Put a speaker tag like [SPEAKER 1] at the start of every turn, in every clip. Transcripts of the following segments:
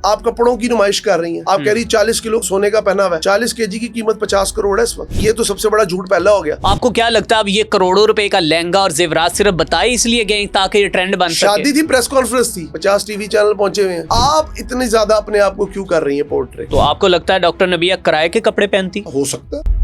[SPEAKER 1] آپ کپڑوں کی نمائش کر رہی ہیں, آپ کہہ رہی 40 کلو سونے کا پہنا ہوا ہے, 40 kg کی قیمت 50 کروڑ ہے اس وقت. یہ تو سب سے بڑا جھوٹ پہلا ہو گیا.
[SPEAKER 2] آپ کو کیا لگتا ہے اب یہ کروڑوں روپے کا لہنگا اور زیورات صرف بتائی اس لیے گئے تاکہ یہ ٹرینڈ بن سکے؟
[SPEAKER 1] شادی تھی, پریس کانفرنس تھی, 50 ٹی وی چینل پہنچے ہوئے ہیں. آپ اتنے زیادہ اپنے آپ کو کیوں کر رہی ہیں پورٹری؟
[SPEAKER 2] تو آپ کو لگتا ہے ڈاکٹر نبیہ کرائے کے کپڑے پہنتی؟
[SPEAKER 1] ہو سکتا ہے,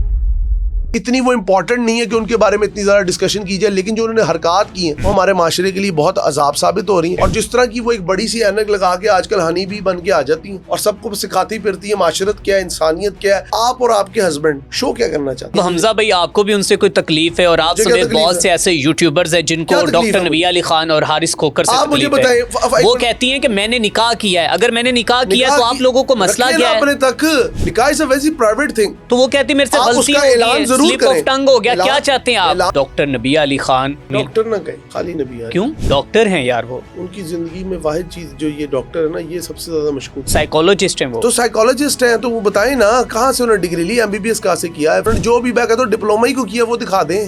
[SPEAKER 1] اتنی وہ امپورٹنٹ نہیں ہے کہ ان کے بارے میں اتنی زیادہ ڈسکشن کی جائے, لیکن جو انہوں نے حرکات کی ہیں وہ ہمارے معاشرے کے لیے بہت عذاب ثابت ہو رہی ہیں. اور جس طرح کی وہ ایک بڑی سی اینک لگا کے آج کل ہنی بھی بن کے آ جاتی ہیں اور سب کو سکھاتی پھرتی ہیں معاشرت کیا ہے, انسانیت کیا ہے. آپ اور آپ کے ہسبینڈ شو کیا کرنا چاہتے ہیں؟
[SPEAKER 2] تو حمزہ بھائی آپ کو بھی ان سے کوئی تکلیف ہے؟ اور آپ سمیت بہت سے ایسے یوٹیوبرز ہیں جن کو ڈاکٹر نبیہ علی خان اور حارث کھوکھر سے تکلیف ہے. وہ کہتی ہیں کہ میں نے نکاح کیا ہے, اگر میں نے نکاح کیا ہے تو آپ لوگوں کو مسئلہ کیا ہے؟
[SPEAKER 1] اپنے تک نکاح از اے ویری پرائیویٹ تھنگ.
[SPEAKER 2] تو وہ کہتی میرے سے غلطی ہو گئی ہے, سلپ آف ٹنگ ہو گیا. کیا چاہتے ہیں آپ؟ ڈاکٹر نبیہ علی خان
[SPEAKER 1] ڈاکٹر نہ کہیں, خالی نبیہ.
[SPEAKER 2] کیوں؟ ڈاکٹر ہیں یار وہ.
[SPEAKER 1] ان کی زندگی میں واحد چیز جو یہ ڈاکٹر ہے نا, یہ سب سے زیادہ مشکوک.
[SPEAKER 2] سائیکولوجسٹ ہیں وہ.
[SPEAKER 1] تو سائیکولوجسٹ ہیں تو وہ بتائیں نا کہاں سے انہوں نے ڈگری لی, MBBS کہاں سے کیا ہے, جو بھی میں کہتا ہوں ڈپلوما ہی کو کیا وہ دکھا دیں.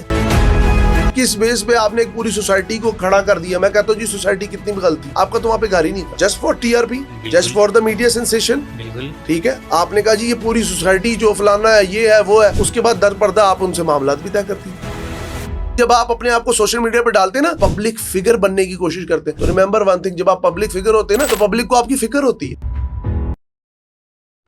[SPEAKER 1] کس بیس پہ آپ نے ایک پوری سوسائٹی کو کھڑا کر دیا؟ میں کہتا ہوں جی سوسائٹی کتنی بھی غلطی, آپ کا تو وہاں پہ گھر ہی نہیں تھا. Just for TRP, just for the media sensation. ٹھیک ہے, آپ نے کہا جی یہ پوری سوسائٹی جو فلانا ہے یہ ہے وہ ہے, اس کے بعد در پردہ آپ ان سے معاملات بھی طے کرتی ہیں. جب آپ اپنے آپ کو سوشل میڈیا پہ ڈالتے ہیں نا, پبلک فگر بننے کی کوشش کرتے ہیں, تو ریمبر ون تھنگ, جب آپ پبلک فگر ہوتے ہیں نا تو پبلک کو آپ کی فکر ہوتی ہے.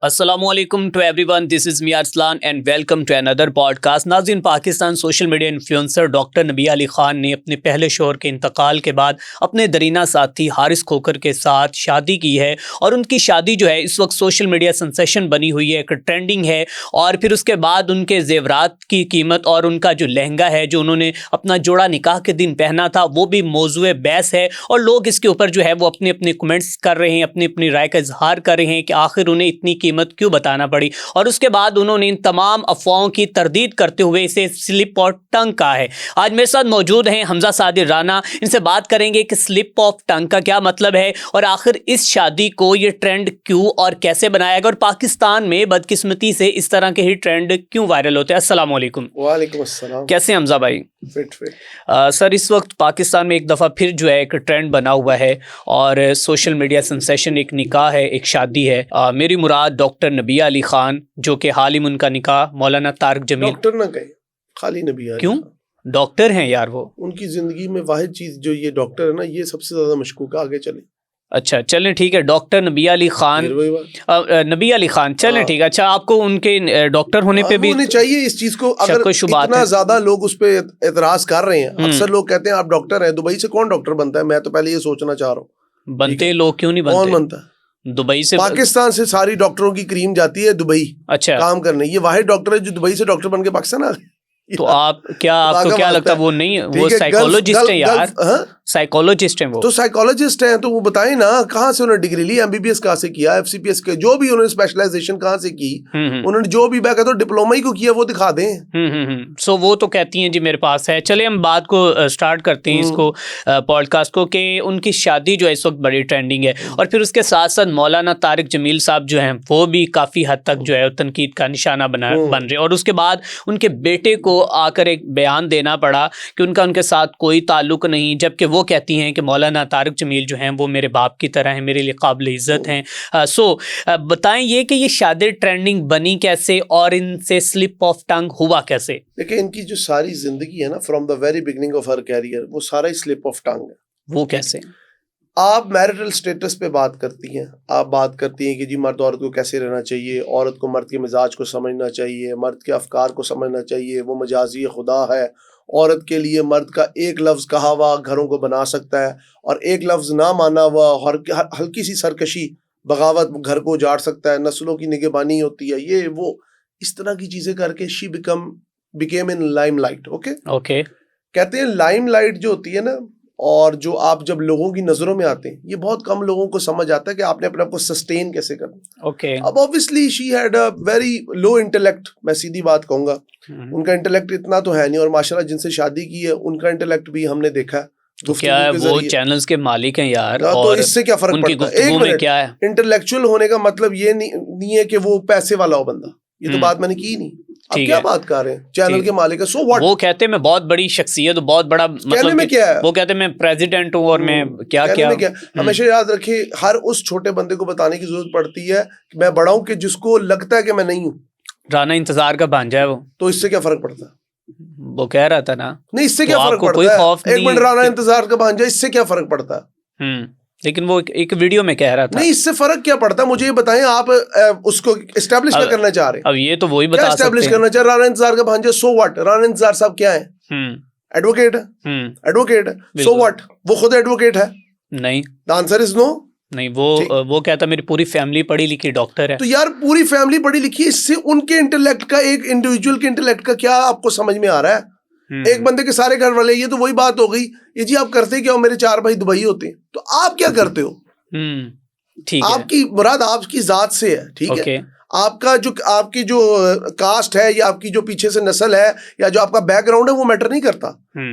[SPEAKER 2] السلام علیکم to everyone, this is me Arslan and welcome to Andar podcast. ناظرین, Pakistan social media influencer doctor Nabiha Ali Khan نے اپنے پہلے شوہر کے انتقال کے بعد اپنے درینہ ساتھی حارث کھوکھر کے ساتھ شادی کی ہے, اور ان کی شادی جو ہے اس وقت سوشل میڈیا سنسیشن بنی ہوئی ہے, ایک ٹرینڈنگ ہے. اور پھر اس کے بعد ان کے زیورات کی قیمت اور ان کا جو لہنگا ہے جو انہوں نے اپنا جوڑا نکاح کے دن پہنا تھا وہ بھی موضوع بحث ہے, اور لوگ اس کے اوپر جو ہے وہ اپنے اپنے کمنٹس کر رہے ہیں, اپنی اپنی رائے کا اظہار کر رہے ہیں کہ آخر انہیں اتنی قیمت کیوں بتانا پڑی. اور اس کے بعد انہوں نے ان تمام افواہوں کی تردید کرتے ہوئے اسے سلپ اور ٹنگ کہا ہے. آج میرے ساتھ موجود ہیں حمزہ صادر رانا, ان سے بات کریں گے کہ سلپ آف ٹنگ کا کیا مطلب ہے, اور آخر اس شادی کو یہ ٹرینڈ کیوں اور کیسے بنایا گیا, اور پاکستان میں بدقسمتی سے اس طرح کے ہی ٹرینڈ کیوں وائرل ہوتے ہیں. السلام علیکم.
[SPEAKER 1] وعلیکم السلام.
[SPEAKER 2] کیسے ہیں حمزہ بھائی؟ سر, اس وقت پاکستان میں ایک دفعہ پھر جو ہے ایک ٹرینڈ بنا ہوا ہے, اور سوشل میڈیا سنسیشن, ایک نکاح ہے, ایک شادی ہے. میری مراد ڈاکٹر نبیہ علی خان, جو کہ حال ہی میں ان کا نکاح مولانا طارق جمیل.
[SPEAKER 1] ڈاکٹر نہ کہیں, خالی نبیہ علی.
[SPEAKER 2] کیوں؟ ڈاکٹر ہیں یار وہ.
[SPEAKER 1] ان کی زندگی میں واحد چیز جو یہ ڈاکٹر ہے نا, یہ سب سے زیادہ مشکوک ہے. آگے چلیں.
[SPEAKER 2] اچھا چلیں ٹھیک ہے, ڈاکٹر نبیہ علی خان, نبیہ علی خان, چلیں ٹھیک ہے. اچھا, آپ کو ان کے ڈاکٹر ہونے پہ بھی
[SPEAKER 1] ہونے چاہیے اس چیز کو. اگر اتنا زیادہ لوگ اس پہ اعتراض کر رہے ہیں, اکثر لوگ کہتے ہیں آپ ڈاکٹر ہیں, دبئی سے کون ڈاکٹر بنتا ہے؟ میں تو پہلے یہ سوچنا چاہ رہا ہوں,
[SPEAKER 2] بنتے لوگ کیوں نہیں بنتے؟
[SPEAKER 1] کون بنتا ہے
[SPEAKER 2] دبئی سے؟
[SPEAKER 1] پاکستان سے ساری ڈاکٹروں کی کریم جاتی ہے دبئی
[SPEAKER 2] اچھا
[SPEAKER 1] کام کرنے. یہ واحد ڈاکٹر ہے جو دبئی سے ڈاکٹر بن کے پاکستان آ گئے.
[SPEAKER 2] تو آپ کو کیا لگتا ہے وہ نہیں, وہ سائیکولوجسٹ ہیں یار, سائیکولوجسٹ ہیں وہ.
[SPEAKER 1] تو سائیکولوجسٹ ہیں تو وہ بتائیں نا کہاں سے انہوں نے ڈگری لی, MBBS کہاں سے کیا, FCPS کے جو بھی انہوں نے اسپیشلائزیشن کہاں سے کی, انہوں نے جو بھی میں کہتا ہوں ڈپلوما ہی کو کیا وہ دکھا دیں.
[SPEAKER 2] سو وہ تو کہتی ہیں جی میرے پاس ہے. چلے ہم بات کو سٹارٹ کرتے ہیں اس کو پوڈ کاسٹ کو, کہ ان کی شادی جو ہے اس وقت بڑی ٹرینڈنگ ہے, اور پھر اس کے ساتھ ساتھ مولانا طارق جمیل صاحب جو ہیں وہ بھی کافی حد تک جو ہے تنقید کا نشانہ بن رہے, اور اس کے بعد ان کے بیٹے کو آ کر ایک بیان دینا پڑا کہ ان کا ان کے ساتھ کوئی تعلق نہیں, جبکہ وہ کہتی ہیں کہ مولانا طارق جمیل جو ہیں وہ میرے باپ کی طرح ہیں, میرے لیے قابل عزت ہیں. سو بتائیں یہ کہ یہ شادی ٹرینڈنگ بنی کیسے, اور ان سے سلپ آف ٹنگ ہوا کیسے؟
[SPEAKER 1] دیکھیں, ان کی جو ساری زندگی ہے نا, from the very beginning of her career, وہ سارا ہی سلپ آف ٹنگ ہے.
[SPEAKER 2] وہ کیسے؟
[SPEAKER 1] آپ میرٹل سٹیٹس پہ بات کرتی ہیں, آپ بات کرتی ہیں کہ جی مرد عورت کو کیسے رہنا چاہیے, عورت کو مرد کے مزاج کو سمجھنا چاہیے, مرد کے افکار کو سمجھنا چاہیے, وہ مجازی خدا ہے, عورت کے لیے مرد کا ایک لفظ کہا ہوا گھروں کو بنا سکتا ہے, اور ایک لفظ نہ مانا ہوا ہلکی سی سرکشی بغاوت گھر کو اجاڑ سکتا ہے, نسلوں کی نگہبانی ہوتی ہے, یہ وہ اس طرح کی چیزیں کر کے she became in Lime light. Okay, کہتے ہیں لائم لائٹ جو ہوتی ہے نا, اور جو آپ جب لوگوں کی نظروں میں آتے ہیں, یہ بہت کم لوگوں کو سمجھ آتا ہے کہ آپ نے اپنے آپ کو سسٹین کیسے کرنا. اب obviously she had a very low intellect, میں سیدھی بات کہوں گا, ان کا انٹلیکٹ اتنا تو ہے نہیں, اور ماشاءاللہ جن سے شادی کی ہے ان کا انٹلیکٹ بھی ہم نے دیکھا ہے.
[SPEAKER 2] تو کیا ہے وہ چینلز کے مالک ہیں یار,
[SPEAKER 1] تو اس سے کیا فرق پڑتا ہے؟ ایک منٹ, کیا ہے انٹلیکچوئل ہونے کا مطلب یہ نہیں ہے کہ وہ پیسے والا ہو بندہ, یہ تو بات میں نے کی نہیں. آپ کیا بات کر رہے ہیں, چینل کے مالک ہے, سو واٹ.
[SPEAKER 2] وہ کہتے ہیں میں بہت بڑی شخصیت, بہت بڑا
[SPEAKER 1] کہنے میں کیا ہے,
[SPEAKER 2] وہ کہتے ہیں میں پریزیڈنٹ ہوں اور میں کیا کیا.
[SPEAKER 1] ہمیشہ یاد رکھیے ہر اس چھوٹے بندے کو بتانے کی ضرورت پڑتی ہے کہ میں بڑا ہوں, کہ جس کو لگتا ہے کہ میں نہیں ہوں.
[SPEAKER 2] رانا انتظار کا بھانجا ہے وہ,
[SPEAKER 1] تو اس سے کیا فرق پڑتا ہے؟
[SPEAKER 2] وہ کہہ رہا تھا نا,
[SPEAKER 1] نہیں اس سے کیا فرق پڑتا ہے, ایک منٹ, رانا انتظار کا بھانجا, اس سے کیا فرق پڑتا ہے؟
[SPEAKER 2] لیکن وہ ایک ویڈیو میں کہہ رہا تھا.
[SPEAKER 1] نہیں اس سے فرق کیا پڑتا ہے, مجھے یہ بتائیں آپ اس کو اسٹیبلش کیا کرنا چاہ رہے ہیں؟
[SPEAKER 2] اب یہ تو وہی بتا
[SPEAKER 1] سکتے ہیں اسٹیبلش کرنا چاہ رہے رانا انتظار کا بھانجا, سو واٹ. رانا انتظار صاحب کیا ہے؟ ایڈوکیٹ ہے, ایڈوکیٹ ہے, سو واٹ. وہ خود ایڈوکیٹ ہے
[SPEAKER 2] نہیں,
[SPEAKER 1] دا آنسر از نو.
[SPEAKER 2] نہیں وہ کہتا میری پوری فیملی پڑھی لکھی ڈاکٹر ہے.
[SPEAKER 1] تو یار پوری فیملی پڑھی لکھی ہے, اس سے ان کے انٹلیکٹ کا, ایک انڈیویجول کے انٹلیکٹ کا کیا آپ کو سمجھ میں آ رہا ہے؟ ایک بندے کے سارے گھر والے, یہ تو وہی بات ہو گئی, یہ جی آپ کرتے کیا ہو, میرے 4 بھائی دبئی ہوتے ہیں, تو آپ کیا کرتے ہو؟ آپ کی مراد آپ کی ذات سے ہے, ٹھیک ہے, آپ کا جو آپ کی جو کاسٹ ہے یا آپ کی جو پیچھے سے نسل ہے یا جو آپ کا بیک گراؤنڈ ہے وہ میٹر نہیں کرتا.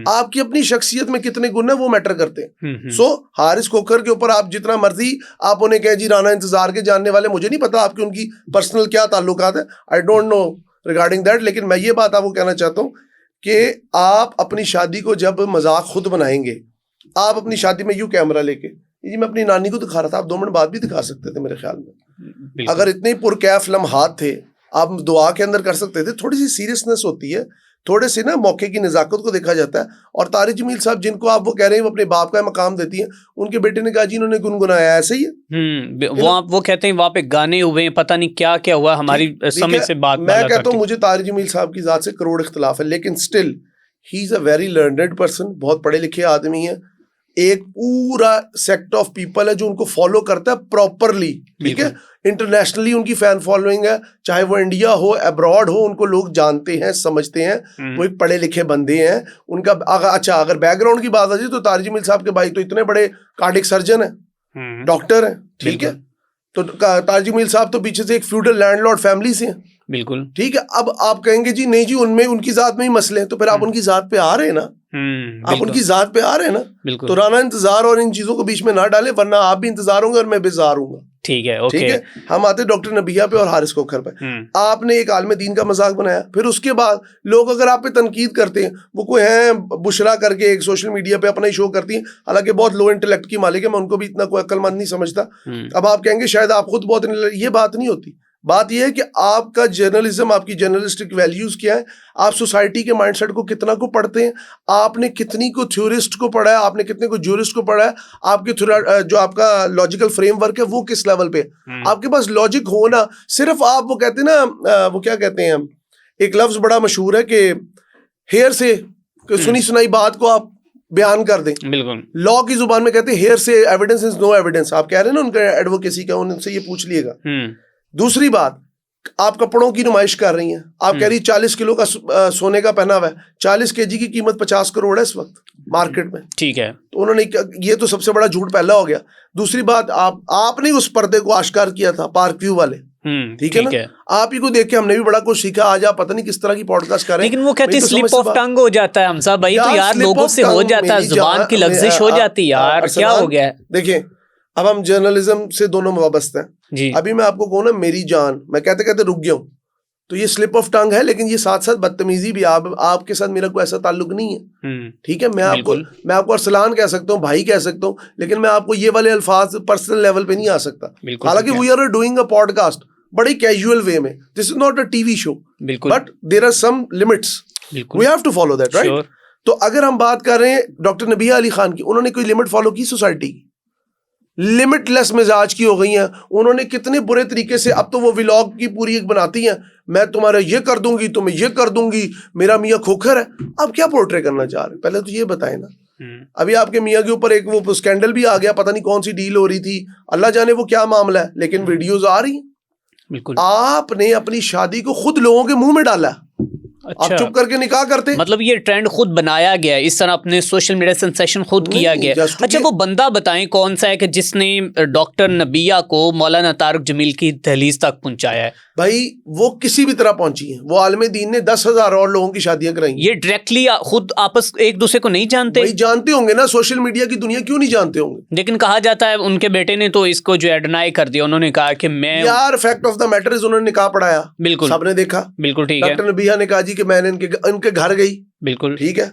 [SPEAKER 1] آپ کی اپنی شخصیت میں کتنے گن ہیں وہ میٹر کرتے ہیں. سو حارث کھوکھر کے اوپر آپ جتنا مرضی آپ انہیں کہیں جی رانا انتظار کے جاننے والے, مجھے نہیں پتا آپ کی ان کی پرسنل کیا تعلقات ہیں, I don't know regarding that. لیکن میں یہ بات آپ کو کہنا چاہتا ہوں کہ آپ اپنی شادی کو جب مذاق خود بنائیں گے, آپ اپنی شادی میں یوں کیمرہ لے کے, جی میں اپنی نانی کو دکھا رہا تھا, آپ 2 منٹ بعد بھی دکھا سکتے تھے میرے خیال میں. اگر اتنے پرکیف لمحات تھے آپ دعا کے اندر کر سکتے تھے. تھوڑی سی سیریسنس ہوتی ہے, تھوڑے سے نا موقع کی نزاکت کو دیکھا جاتا ہے. اور طارق جمیل صاحب جن کو آپ وہ کہہ رہے ہیں وہ اپنے باپ کا مقام دیتی ہیں, ان کے بیٹے نے کہا جی انہوں نے گنگنایا, ایسے ہی ہے.
[SPEAKER 2] وہ کہتے ہیں وہاں پہ گانے ہوئے ہیں, پتہ نہیں کیا کیا ہوا, ہماری سمجھ سے بات.
[SPEAKER 1] میں کہتا ہوں مجھے طارق جمیل صاحب کی ذات سے کروڑ اختلاف ہے, لیکن still he is a very learned person, بہت پڑھے لکھے آدمی ہیں. ایک پورا سیکٹ آف پیپل ہے جو ان کو فالو کرتا ہے پراپرلی, ٹھیک ہے, انٹرنیشنلی ان کی فین فالوئنگ ہے, چاہے وہ انڈیا ہو ابراڈ ہو, ان کو لوگ جانتے ہیں, سمجھتے ہیں, وہ ایک پڑھے لکھے بندے ہیں. ان کا اچھا اگر بیک گراؤنڈ کی بات آ جائے تو طارق جمیل صاحب کے بھائی تو اتنے بڑے کارڈک سرجن ہیں, ڈاکٹر ہیں, ٹھیک ہے. تو طارق جمیل صاحب تو پیچھے سے ایک فیوڈل لینڈ لارڈ فیملی سے ہیں,
[SPEAKER 2] بالکل
[SPEAKER 1] ٹھیک ہے. اب آپ کہیں گے جی نہیں جی ان میں ان کی ذات میں ہی مسئلے ہیں, تو پھر آپ ان کی ذات پہ آ رہے ہیں نا, آپ ان کی ذات پہ آ رہے ہیں نا. تو رانا انتظار اور ان چیزوں کو بیچ میں نہ ڈالیں, ورنہ آپ بھی انتظار ہوں گے اور میں بیزار ہوں گا.
[SPEAKER 2] ٹھیک ہے,
[SPEAKER 1] ٹھیک ہے. ہم آتے ڈاکٹر نبیہ پہ اور حارث کھوکھر پہ. آپ نے ایک عالم دین کا مذاق بنایا, پھر اس کے بعد لوگ اگر آپ پہ تنقید کرتے ہیں, وہ کوئی ہیں بشرا کر کے ایک سوشل میڈیا پہ اپنا ہی شو کرتی ہیں, حالانکہ بہت لو انٹلیکٹ کی مالک ہے, میں ان کو بھی اتنا کوئی عقل مند نہیں سمجھتا. اب آپ کہیں گے شاید آپ خود بہت, یہ بات نہیں ہوتی. بات یہ ہے کہ آپ کا جرنلزم, آپ کی جرنلسٹک ویلیوز کیا ہے, آپ سوسائٹی کے مائنڈ سیٹ کو کتنا کو پڑھتے ہیں, آپ نے کتنی کو تھیورسٹ کو پڑھا ہے, آپ نے کتنے کو جورسٹ کو پڑھا ہے, آپ کے جو آپ کا لاجیکل فریم ورک ہے وہ کس لیول پہ, آپ کے پاس لاجک ہونا. صرف آپ وہ کہتے ہیں نا, وہ کیا کہتے ہیں, ایک لفظ بڑا مشہور ہے کہ ہیئر سے سنی سنائی بات کو آپ بیان کر دیں.
[SPEAKER 2] بالکل
[SPEAKER 1] لا کی زبان میں کہتے ہیں ہیئر سے ایویڈنس از نو ایویڈنس. آپ کہہ رہے ہیں نا ان کا ایڈوکیسی کا, ان سے یہ پوچھ لیے گا. دوسری بات, آپ کپڑوں کی نمائش کر رہی ہیں, آپ کہہ رہی 40 کلو کا سونے کا پہنا ہوا ہے, 40 kg کی قیمت 50 کروڑ ہے اس وقت مارکیٹ میں,
[SPEAKER 2] ٹھیک ہے.
[SPEAKER 1] تو انہوں نے, یہ تو سب سے بڑا جھوٹ پہلا ہو گیا. دوسری بات, آپ نے اس پردے کو آشکار کیا تھا پارک ویو والے, ٹھیک ہے نا, آپ ہی کو دیکھ کے ہم نے بھی بڑا کچھ سیکھا. آج آپ پتہ نہیں کس طرح کی پوڈ کاسٹ کر رہے ہیں,
[SPEAKER 2] لیکن وہ کہتے ہیں سلپ آف ٹنگ ہو جاتا ہے حمزہ بھائی, تو یار لوگوں سے ہو جاتا ہے, زبان کی لغزش ہو جاتی ہے یار, کیا ہو گیا ہے.
[SPEAKER 1] دیکھیں اب ہم جرنلزم سے دونوں وابستہ ہیں جی. ابھی میں آپ کو کہوں نا میری جان, میں کہتے کہتے رک گیا ہوں, تو یہ سلپ آف ٹنگ ہے, لیکن یہ ساتھ ساتھ بدتمیزی بھی. آپ کے ساتھ میرا کوئی ایسا تعلق نہیں ہے, ٹھیک ہے. میں آپ کو ارسلان کہہ سکتا ہوں, بھائی کہہ سکتا ہوں, لیکن میں آپ کو یہ والے الفاظ پرسنل لیول پہ نہیں آ سکتا. حالانکہ we are doing a podcast بڑی کیجول وے میں, this is not a TV show, but there are some limits, we have to follow that, right. تو اگر ہم بات کر رہے ہیں ڈاکٹر نبیہ علی خان کی, انہوں نے کوئی لمٹ فالو کی سوسائٹی کی, لمٹ لیس مزاج کی ہو گئی ہیں. انہوں نے کتنے برے طریقے سے, اب تو وہ ولاگ کی پوری ایک بناتی ہیں, میں تمہارا یہ کر دوں گی, تمہیں یہ کر دوں گی, میرا میاں کھوکھر ہے. اب کیا پورٹرے کرنا چاہ رہے ہیں, پہلے تو یہ بتائیں نا. ابھی آپ کے میاں کے اوپر ایک وہ اسکینڈل بھی آ گیا, پتہ نہیں کون سی ڈیل ہو رہی تھی, اللہ جانے وہ کیا معاملہ ہے, لیکن ویڈیوز آ رہی ہیں. بالکل آپ نے اپنی شادی کو خود لوگوں کے منہ میں ڈالا, آپ چپ کر کے نکاح کرتے.
[SPEAKER 2] مطلب یہ ٹرینڈ خود بنایا گیا ہے, اس طرح اپنے سوشل میڈیا سینسیشن خود کیا گیا. اچھا وہ بندہ بتائیں کون سا ہے کہ جس نے ڈاکٹر نبیہ کو مولانا طارق جمیل کی دہلیز تک پہنچایا ہے؟
[SPEAKER 1] بھائی وہ کسی بھی طرح پہنچی ہیں, وہ عالم دین نے 10,000 اور لوگوں کی شادیاں کرائیں.
[SPEAKER 2] یہ ڈائریکٹلی خود آپس ایک دوسرے کو نہیں جانتے؟
[SPEAKER 1] بھائی جانتے ہوں گے نا, سوشل میڈیا کی دنیا کیوں نہیں جانتے ہوں گے.
[SPEAKER 2] لیکن کہا جاتا ہے ان کے بیٹے نے تو اس کو جو ہے ڈینائی کر دیا, انہوں نے کہا کہ میں
[SPEAKER 1] یار fact of the matter is انہوں نے نکاح پڑھایا,
[SPEAKER 2] بالکل
[SPEAKER 1] سب نے دیکھا.
[SPEAKER 2] بالکل ٹھیک ہے.
[SPEAKER 1] ڈاکٹر نبیہ نے کہا جی کہ میں نے ان کے گھر گئی,
[SPEAKER 2] بالکل
[SPEAKER 1] ٹھیک ہے.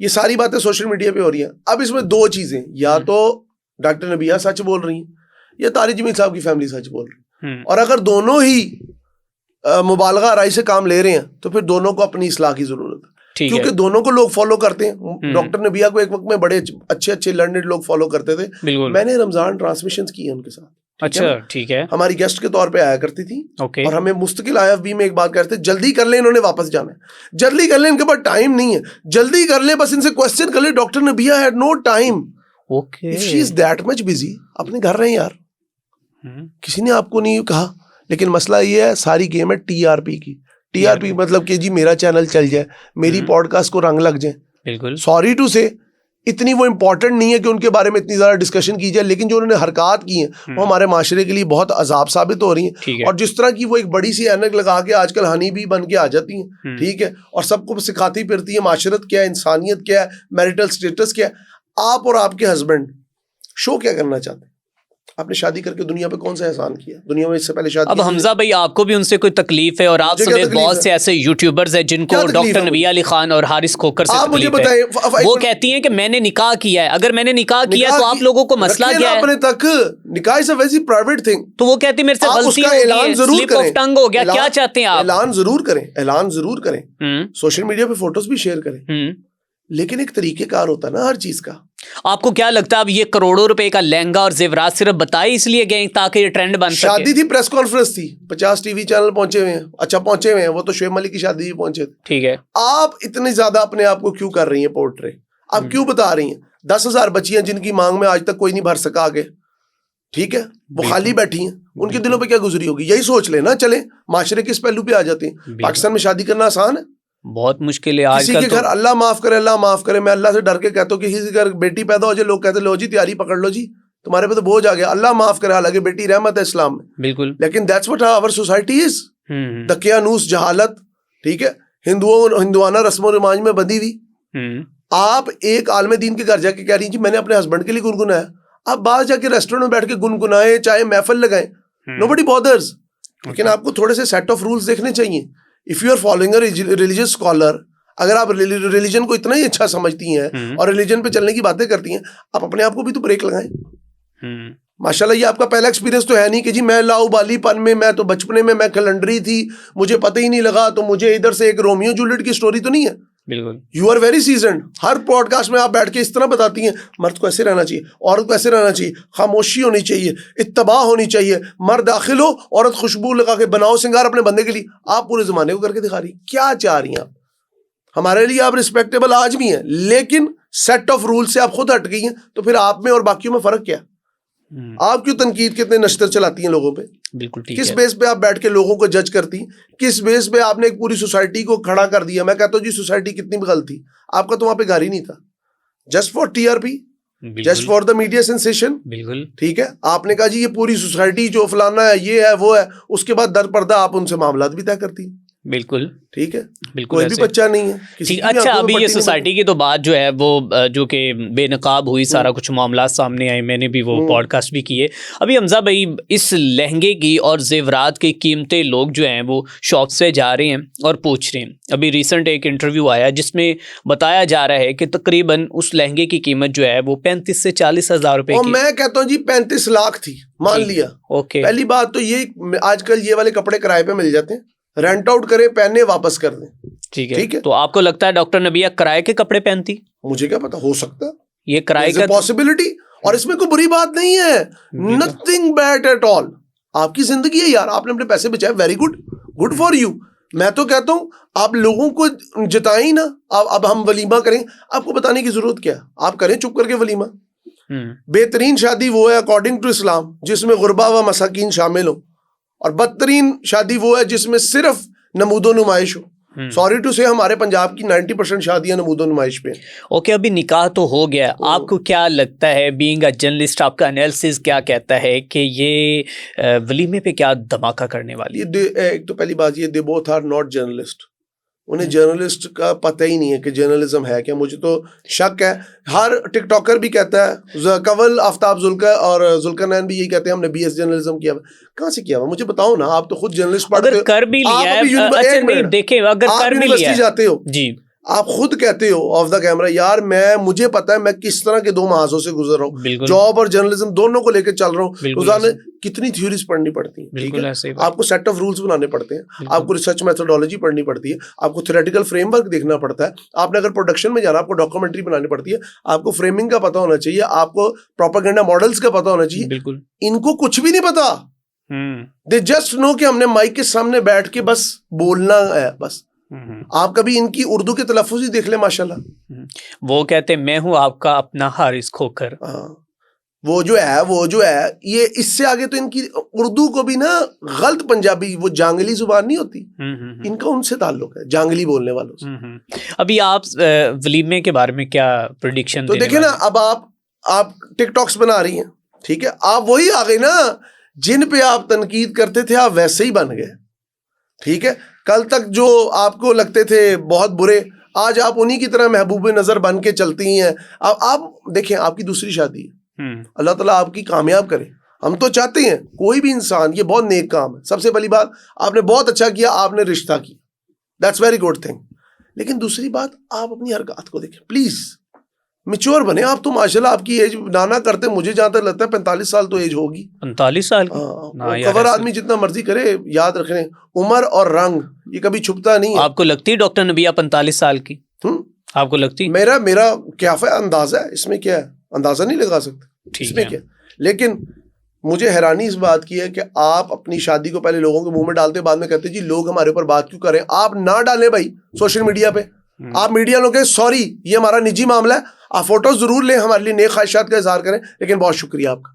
[SPEAKER 1] یہ ساری باتیں سوشل میڈیا پہ ہو رہی ہیں. اب اس میں دو چیزیں, یا تو ڈاکٹر نبیہ سچ بول رہی ہیں یا طارق جمیل صاحب کی فیملی سچ بول رہی ہے. اور اگر دونوں ہی مبالغہ آرائی سے کام لے رہے ہیں تو پھر دونوں کو اپنی اصلاح کی ضرورت ہے, کیونکہ دونوں کو لوگ فالو کرتے ہیں. ڈاکٹر نبیہ کو ایک وقت میں بڑے اچھے لرنڈ لوگ فالو کرتے تھے. میں نے رمضان ٹرانسمیشنز کی ہیں ان کے ساتھ.
[SPEAKER 2] اچھا ٹھیک ہے.
[SPEAKER 1] ہماری گیسٹ کے طور پہ آیا کرتی تھی, اور ہمیں مستقل IFB میں ایک بات کرتے, جلدی کر لیں, انہوں نے واپس جانا ہے, جلدی کر لیں, ان کے پاس ٹائم نہیں ہے, جلدی کر لیں, بس ان سے کوسچن کر لیں. Doctor Nabiha had no time. If she is that much busy, اپنے گھر رہیں یار, کسی نے آپ کو نہیں کہا. لیکن مسئلہ یہ ہے, ساری گیم ہے TRP کی. TRP مطلب کہ جی میرا چینل چل جائے, میری پوڈ کاسٹ کو رنگ لگ جائے.
[SPEAKER 2] بالکل
[SPEAKER 1] سوری ٹو سے اتنی وہ امپورٹنٹ نہیں ہے کہ ان کے بارے میں اتنی زیادہ ڈسکشن کی جائے, لیکن جو انہوں نے حرکات کی ہیں وہ ہمارے معاشرے کے لیے بہت عذاب ثابت ہو رہی ہیں. اور جس طرح کی وہ ایک بڑی سی اینک لگا کے آج کل ہنی بھی بن کے آ جاتی ہیں, ٹھیک ہے, اور سب کو سکھاتی پھرتی ہیں معاشرت کیا ہے, انسانیت کیا ہے, میرٹل سٹیٹس کیا ہے. آپ اور آپ کے ہسبینڈ شو کیا کرنا چاہتے ہیں؟ آپ نے شادی کر کے دنیا پہ کون سا احسان کیا دنیا میں اس سے پہلے شادی؟
[SPEAKER 2] اب حمزہ بھائی آپ کو بھی ان سے کوئی تکلیف ہے, اور آپ سمیت بہت سے ایسے یوٹیوبرز ہیں جن کو ڈاکٹر نبیہ علی خان اور حارث کھوکھر سے تکلیف ہے. وہ کہتی ہیں کہ میں نے نکاح کیا ہے, اگر میں نے نکاح کیا تو آپ لوگوں کو مسئلہ کیا ہے؟
[SPEAKER 1] اپنے تک نکاح is a very private thing.
[SPEAKER 2] تو وہ کہتی میرے سے غلطی ہو گئی ہے, سلپ آف ٹنگ ہو گیا, کیا چاہتے ہیں آپ؟
[SPEAKER 1] اعلان ضرور کریں, اعلان ضرور کریں, سوشل میڈیا پہ فوٹوز بھی شیئر کریں, لیکن ایک طریقہ کار ہوتا ہے نا ہر چیز کا.
[SPEAKER 2] آپ کو کیا لگتا ہے اب یہ کروڑوں روپے کا لہنگا اور زیورات صرف بتائی اس لیے گئے تاکہ یہ ٹرینڈ بن سکے؟
[SPEAKER 1] شادی تھی, پریس کانفرنس تھی, 50 ٹی وی چینل پہنچے ہوئے ہیں. اچھا پہنچے ہوئے ہیں, وہ تو شعیب ملک کی شادی بھی پہنچے تھے,
[SPEAKER 2] ٹھیک ہے.
[SPEAKER 1] آپ اتنے زیادہ اپنے آپ کو کیوں کر رہی ہیں پورٹرے؟ آپ کیوں بتا رہی ہیں 10,000 بچیاں جن کی مانگ میں آج تک کوئی نہیں بھر سکا آگے, ٹھیک ہے, وہ خالی بیٹھی ہیں, ان کے دلوں پہ کیا گزری ہوگی؟ یہی سوچ لیں نا. چلیں معاشرے کے اس پہلو پہ آ جاتے ہیں. پاکستان میں شادی کرنا آسان ہے؟
[SPEAKER 2] بہت مشکل ہے. آج
[SPEAKER 1] کسی کے گھر اللہ معاف کرے, اللہ معاف کرے, میں اللہ سے ڈر کے کہتا ہوں کہ کسی کے گھر بیٹی پیدا ہو جائے, لوگ کہتے لو جی تیاری پکڑ لو جی, تمہارے پہ تو بوجھ آ گیا. اللہ معاف کرے, حالانکہ بیٹی رحمت ہے اسلام میں,
[SPEAKER 2] بالکل,
[SPEAKER 1] لیکن that's what our society is. دقیانوس, جہالت, ٹھیک ہے, ہندوانہ رسم و رواج میں بندھی ہوئی. آپ ایک عالم دین کے گھر جا کے کہہ رہی ہیں جی میں نے اپنے ہسبینڈ کے لیے گنگنایا. آپ باہر جا کے ریسٹورینٹ میں بیٹھ کے گنگنائیں, چاہے محفل لگائیں, nobody bothers. لیکن آپ کو تھوڑے سے سیٹ آف رولز دیکھنے چاہیے. If you are following a religious scholar, اگر آپ ریلیجن کو اتنا ہی اچھا سمجھتی ہیں اور ریلیجن پہ چلنے کی باتیں کرتی ہیں, آپ اپنے آپ کو بھی تو بریک لگائیں. ماشاءاللہ یہ آپ کا پہلا ایکسپیرینس تو ہے نہیں کہ جی میں لاؤ بالی پن میں تو بچپنے میں کیلنڈری تھی, مجھے پتہ ہی نہیں لگا, تو مجھے ادھر سے ایک رومیو جولیٹ کی سٹوری تو نہیں ہے.
[SPEAKER 2] بالکل,
[SPEAKER 1] یو آر ویری سیزنڈ. ہر پوڈ کاسٹ میں آپ بیٹھ کے اس طرح بتاتی ہیں مرد کو ایسے رہنا چاہیے, عورت کو ایسے رہنا چاہیے, خاموشی ہونی چاہیے, اتباع ہونی چاہیے, مرد داخل ہو, عورت خوشبو لگا کے بناؤ سنگار اپنے بندے کے لیے. آپ پورے زمانے کو کر کے دکھا رہی ہیں. کیا چاہ رہی ہیں آپ؟ ہمارے لیے آپ رسپیکٹیبل آج بھی ہیں, لیکن سیٹ آف رول سے آپ خود ہٹ گئی ہیں. تو پھر آپ میں اور باقیوں میں فرق کیا؟ آپ کیوں تنقید کے اتنے نشتر چلاتی ہیں لوگوں پہ؟
[SPEAKER 2] بالکل ٹھیک.
[SPEAKER 1] کس بیس پہ آپ بیٹھ کے لوگوں کو جج کرتی ہیں؟ کس بیس پہ آپ نے ایک پوری سوسائٹی کو کھڑا کر دیا؟ میں کہتا ہوں جی سوسائٹی کتنی بھی غلط تھی, آپ کا تو وہاں پہ گھر ہی نہیں تھا. Just for TRP, just for the media sensation. بالکل ٹھیک ہے, آپ نے کہا جی یہ پوری سوسائٹی جو فلانا ہے, یہ ہے, وہ ہے, اس کے بعد در پردہ آپ ان سے معاملات بھی طے کرتی ہیں. بالکل ٹھیک ہے, کوئی بھی بچہ نہیں ہے.
[SPEAKER 2] اچھا ابھی یہ سوسائٹی کی تو بات جو ہے وہ جو کہ بے نقاب ہوئی, سارا کچھ معاملات سامنے آئے, میں نے بھی وہ پوڈ کاسٹ بھی کیے. ابھی حمزہ بھائی اس لہنگے کی اور زیورات کی قیمتیں لوگ جو ہیں وہ شاپ سے جا رہے ہیں اور پوچھ رہے ہیں. ابھی ریسنٹ ایک انٹرویو آیا جس میں بتایا جا رہا ہے کہ تقریباً اس لہنگے کی قیمت جو ہے وہ 35 سے 40 ہزار روپے کی.
[SPEAKER 1] میں کہتا ہوں جی 35 لاکھ تھی, مان لیا. اوکے, پہلی بات تو یہ آج کل یہ والے کپڑے کرائے پہ مل جاتے ہیں, رینٹ آؤٹ کرے, پہنے, واپس کر دیں. ٹھیک ہے,
[SPEAKER 2] تو آپ کو لگتا ہے ڈاکٹر نبیہ کرائے کے کپڑے پہنتی؟
[SPEAKER 1] مجھے کیا پتا, ہو سکتا ہے
[SPEAKER 2] یہ کرائے کا
[SPEAKER 1] پاسبلٹی, اور اس میں کوئی بری بات نہیں ہے. Nothing bad at all. آپ کی زندگی ہے یار, آپ نے اپنے پیسے بچائے, very good, good for you. میں تو کہتا ہوں آپ لوگوں کو جتائیں نا. اب ہم ولیمہ کریں, آپ کو بتانے کی ضرورت کیا, آپ کریں چپ کر کے ولیمہ. بہترین شادی وہ ہے اکارڈنگ ٹو اسلام جس میں غربا و مساکین شامل ہو, اور بدترین شادی وہ ہے جس میں صرف نمود و نمائش ہو. سوری ٹو سے ہمارے پنجاب کی 90% شادیاں نمود و نمائش پہ.
[SPEAKER 2] اوکے ابھی نکاح تو ہو گیا, آپ کو کیا لگتا ہے بینگ اے جرنلسٹ, آپ کا انالیسس کیا کہتا ہے کہ یہ ولیمے پہ کیا دھماکہ کرنے والی ہے؟
[SPEAKER 1] ایک تو پہلی بات یہ they both are not journalist, انہیں جرنلسٹ کا پتہ ہی نہیں ہے کہ جرنلزم ہے کیا. مجھے تو شک ہے, ہر ٹک ٹاکر بھی کہتا ہے, کنول آفتاب ذوالقرنین بھی یہی کہتے ہیں ہم نے BS جرنلزم کیا. کہاں سے کیا ہوا مجھے بتاؤ نا, آپ تو خود جرنلسٹ پڑھتے ہو,
[SPEAKER 2] اگر کر بھی لیا ہے, دیکھیں اگر کر بھی لیا
[SPEAKER 1] جاتے ہو
[SPEAKER 2] جی,
[SPEAKER 1] آپ خود کہتے ہو آف دا کیمرا یار مجھے پتا ہے میں کس طرح کے دو محاذوں سے گزر رہا ہوں, جاب اور جرنلزم دونوں کو لے کے چل رہا ہوں. روزانہ کتنی تھیوریز پڑھنی پڑتی ہیں, ٹھیک ہے, آپ کو سیٹ آف رولز بنانے پڑتے ہیں, آپ کو ریسرچ میتھڈالوجی پڑھنی پڑتی ہے, آپ کو تھیوریٹیکل فریم ورک دیکھنا پڑتا ہے. آپ نے اگر پروڈکشن میں جانا, آپ کو ڈاکومنٹری بنانی پڑتی ہے, آپ کو فریمنگ کا پتہ ہونا چاہیے, آپ کو پروپیگنڈا ماڈلز کا پتہ ہونا چاہیے.
[SPEAKER 2] بالکل
[SPEAKER 1] ان کو کچھ بھی نہیں پتا, دے جسٹ نو کہ ہم نے مائک کے سامنے بیٹھ کے بس بولنا ہے بس. آپ کبھی ان کی اردو کے تلفظ ہی دیکھ لیں ماشاءاللہ,
[SPEAKER 2] وہ کہتے میں ہوں آپ کا اپنا حارث کھوکر.
[SPEAKER 1] وہ جو ہے یہ اس سے آگے تو ان کی اردو کو بھی نا غلط پنجابی, وہ جانگلی زبان نہیں ہوتی, ان کا ان سے تعلق ہے, جانگلی بولنے والوں سے.
[SPEAKER 2] ابھی آپ ولیمے کے بارے میں کیا پریڈکشن
[SPEAKER 1] تو دیکھیں نا, اب آپ ٹک ٹاکس بنا رہی ہیں, ٹھیک ہے, آپ وہی آ گئی نا جن پہ آپ تنقید کرتے تھے, آپ ویسے ہی بن گئے, ٹھیک ہے. کل تک جو آپ کو لگتے تھے بہت برے, آج آپ انہی کی طرح محبوب نظر بن کے چلتی ہیں. اب آپ دیکھیں آپ کی دوسری شادی ہے, اللہ تعالیٰ آپ کی کامیاب کرے. ہم تو چاہتے ہیں کوئی بھی انسان, یہ بہت نیک کام ہے. سب سے پہلی بات آپ نے بہت اچھا کیا, آپ نے رشتہ کیا, دیٹس ویری گڈ تھنگ. لیکن دوسری بات آپ اپنی حرکات کو دیکھیں پلیز, میچور بنے. آپ تو ماشاءاللہ آپ کی ایج نانا کرتے, مجھے جہاں تک لگتا ہے 45 سال تو ایج ہوگی.
[SPEAKER 2] 45 سال
[SPEAKER 1] کور آدمی جتنا مرضی کرے, یاد رکھیں عمر اور رنگ یہ کبھی چھپتا نہیں ہے.
[SPEAKER 2] آپ کو لگتی ڈاکٹر نبیہ 45 سال کی؟ آپ کو لگتی؟
[SPEAKER 1] میرا کیا اندازہ ہے, اس میں کیا ہے, اندازہ نہیں لگا سکتے اس میں کیا. لیکن مجھے حیرانی اس بات کی ہے کہ آپ اپنی شادی کو پہلے لوگوں کے منہ میں ڈالتے, بعد میں کہتے جی لوگ ہمارے اوپر بات کیوں کریں. آپ نہ ڈالیں بھائی سوشل میڈیا پہ, آپ میڈیا لوگ کہیں سوری یہ ہمارا نجی معاملہ ہے, آپ فوٹوز ضرور لیں, ہمارے لیے نیک خواہشات کا اظہار کریں, لیکن بہت شکریہ آپ کا.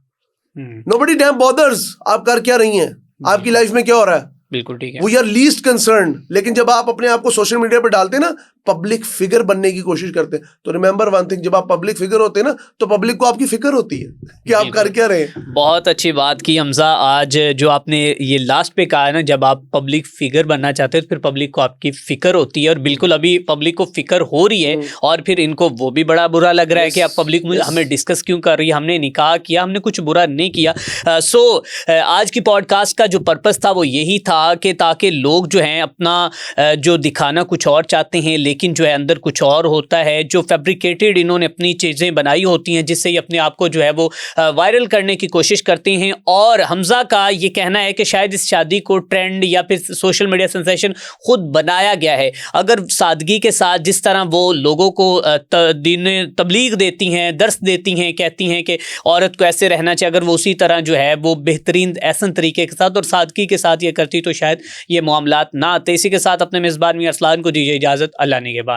[SPEAKER 1] nobody damn bothers آپ کر کیا رہی ہیں, آپ کی لائف میں کیا ہو رہا ہے,
[SPEAKER 2] بالکل ٹھیک ہے,
[SPEAKER 1] وی آر لیسٹ کنسرنڈ. لیکن جب آپ اپنے آپ کو سوشل میڈیا پہ ڈالتے نا, پبلک فگر بننے کی کوشش کرتے, تو ریممبر ون تھنگ, جب آپ پبلک فگر ہوتے ہیں نا تو پبلک کو آپ کی فکر ہوتی ہے کہ آپ کر کیا رہے ہیں.
[SPEAKER 2] بہت اچھی بات کی حمزہ. آج جو آپ نے یہ لاسٹ پہ کہا ہے نا, جب آپ پبلک فگر بننا چاہتے ہیں تو پھر پبلک کو آپ کی فکر ہوتی ہے, اور بالکل ابھی پبلک کو فکر ہو رہی ہے, اور پھر ان کو وہ بھی بڑا برا لگ رہا ہے کہ اب پبلک ہمیں ڈسکس کیوں کر رہی ہے, ہم نے نکاح کیا, ہم نے کچھ برا نہیں کیا. سو آج کی پوڈ کاسٹ کا جو پرپس تھا وہ یہی تھا کہ تاکہ لوگ جو ہیں اپنا جو دکھانا کچھ اور چاہتے ہیں لیکن جو ہے اندر کچھ اور ہوتا ہے, جو فیبریکیٹڈ انہوں نے اپنی چیزیں بنائی ہوتی ہیں جس سے یہ اپنے آپ کو جو ہے وہ وائرل کرنے کی کوشش کرتے ہیں. اور حمزہ کا یہ کہنا ہے کہ شاید اس شادی کو ٹرینڈ یا پھر سوشل میڈیا سنسیشن خود بنایا گیا ہے. اگر سادگی کے ساتھ جس طرح وہ لوگوں کو دین تبلیغ دیتی ہیں, درس دیتی ہیں, کہتی ہیں کہ عورت کو ایسے رہنا چاہیے, اگر وہ اسی طرح جو ہے وہ بہترین احسن طریقے کے ساتھ اور سادگی کے ساتھ یہ کرتی تو شاید یہ معاملات نہ آتے. اسی کے ساتھ اپنے میزبان میاں ارسلان کو دیجیے اجازت, اللہ نے کے بعد.